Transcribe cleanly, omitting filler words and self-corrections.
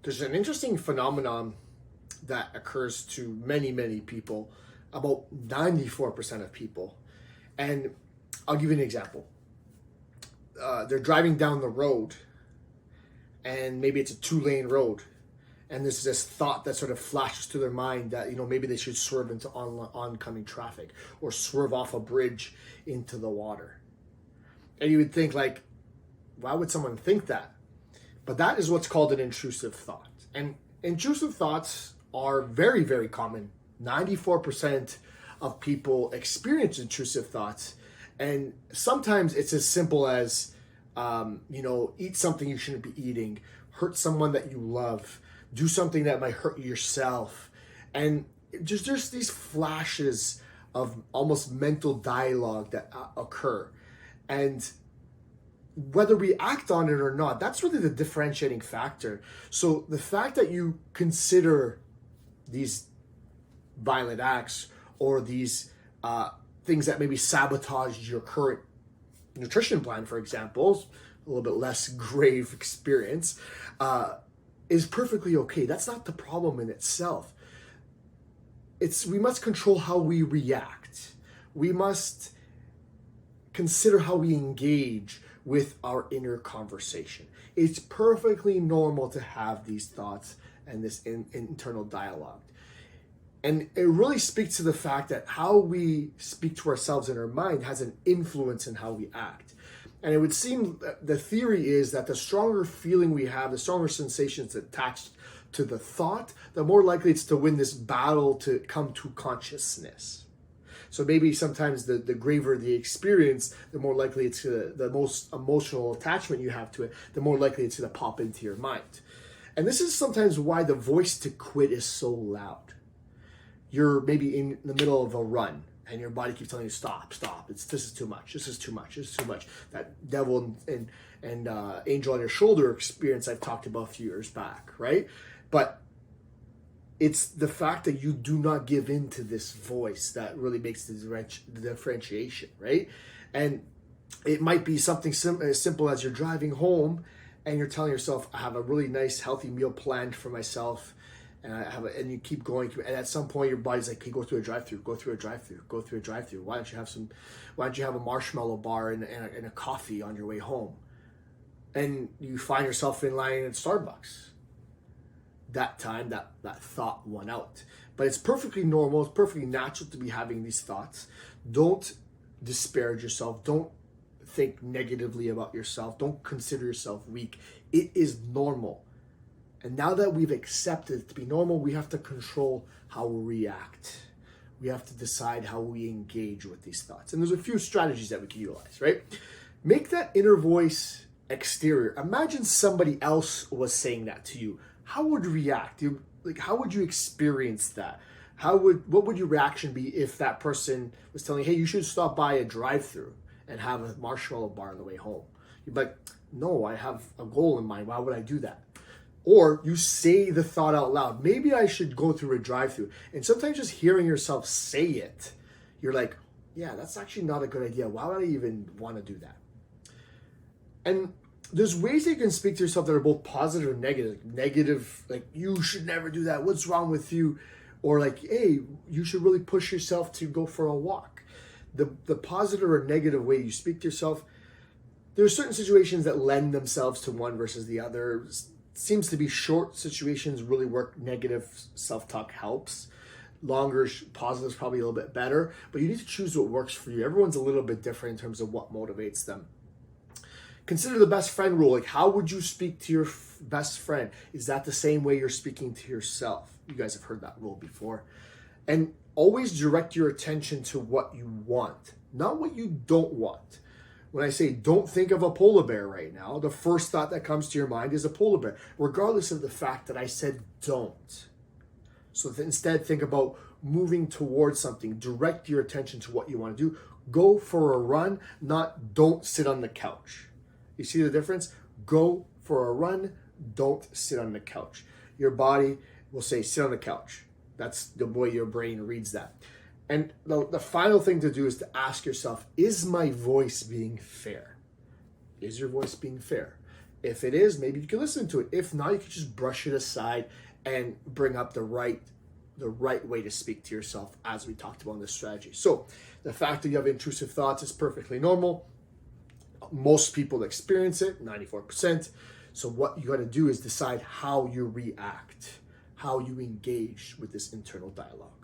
There's an interesting phenomenon that occurs to many, many people, about 94% of people. And I'll give you an example. They're driving down the road, and maybe it's a 2-lane road. And there's this thought that sort of flashes to their mind that, maybe they should swerve into oncoming traffic or swerve off a bridge into the water. And you would think, like, why would someone think that? But that is what's called an intrusive thought. And intrusive thoughts are very, very common. 94% of people experience intrusive thoughts. And sometimes it's as simple as, eat something you shouldn't be eating, hurt someone that you love, do something that might hurt yourself. And just these flashes of almost mental dialogue that occur. And whether we act on it or not, that's really the differentiating factor. So the fact that you consider these violent acts or these things that maybe sabotage your current nutrition plan, for example, a little bit less grave experience, is perfectly okay. That's not the problem in itself. We must control how we react. We must consider how we engage with our inner conversation. It's perfectly normal to have these thoughts and this internal dialogue. And it really speaks to the fact that how we speak to ourselves in our mind has an influence in how we act. And it would seem that the theory is that the stronger feeling we have, the stronger sensations attached to the thought, the more likely it's to win this battle to come to consciousness. So maybe sometimes the graver the experience, the more likely it's the most emotional attachment you have to it, the more likely it's going to pop into your mind. And this is sometimes why the voice to quit is so loud. You're maybe in the middle of a run and your body keeps telling you, stop. This is too much. That devil and angel on your shoulder experience I've talked about a few years back, right? But it's the fact that you do not give in to this voice that really makes the differentiation, right? And it might be something as simple as you're driving home and you're telling yourself, I have a really nice, healthy meal planned for myself, and you keep going. And at some point, your body's like, hey, go through a drive-through. Why don't you have a marshmallow bar and a coffee on your way home? And you find yourself in line at Starbucks. That time, that thought won out. But it's perfectly normal, it's perfectly natural to be having these thoughts. Don't disparage yourself. Don't think negatively about yourself. Don't consider yourself weak. It is normal. And now that we've accepted it to be normal, we have to control how we react. We have to decide how we engage with these thoughts. And there's a few strategies that we can utilize, right? Make that inner voice exterior. Imagine somebody else was saying that to you. How would you react? How would you experience that? What would your reaction be if that person was telling you, hey, you should stop by a drive-through and have a marshmallow bar on the way home? You'd be like, no, I have a goal in mind. Why would I do that? Or you say the thought out loud, maybe I should go through a drive-through. And sometimes just hearing yourself say it, you're like, yeah, that's actually not a good idea. Why would I even want to do that? And there's ways that you can speak to yourself that are both positive and negative. Negative, like, you should never do that. What's wrong with you? Or like, hey, you should really push yourself to go for a walk. The positive or negative way you speak to yourself, there are certain situations that lend themselves to one versus the other. Seems to be short situations really work. Negative self-talk helps. Longer positive is probably a little bit better. But you need to choose what works for you. Everyone's a little bit different in terms of what motivates them. Consider the best friend rule. Like, how would you speak to your best friend? Is that the same way you're speaking to yourself? You guys have heard that rule before. And always direct your attention to what you want, not what you don't want. When I say don't think of a polar bear right now, the first thought that comes to your mind is a polar bear, regardless of the fact that I said don't. So instead, think about moving towards something. Direct your attention to what you want to do. Go for a run, not don't sit on the couch. You see the difference? Go for a run, don't sit on the couch. Your body will say, sit on the couch. That's the way your brain reads that. And the final thing to do is to ask yourself, is my voice being fair? Is your voice being fair? If it is, maybe you can listen to it. If not, you can just brush it aside and bring up the right way to speak to yourself, as we talked about in this strategy. So the fact that you have intrusive thoughts is perfectly normal. Most people experience it, 94%. So what you got to do is decide how you react, how you engage with this internal dialogue.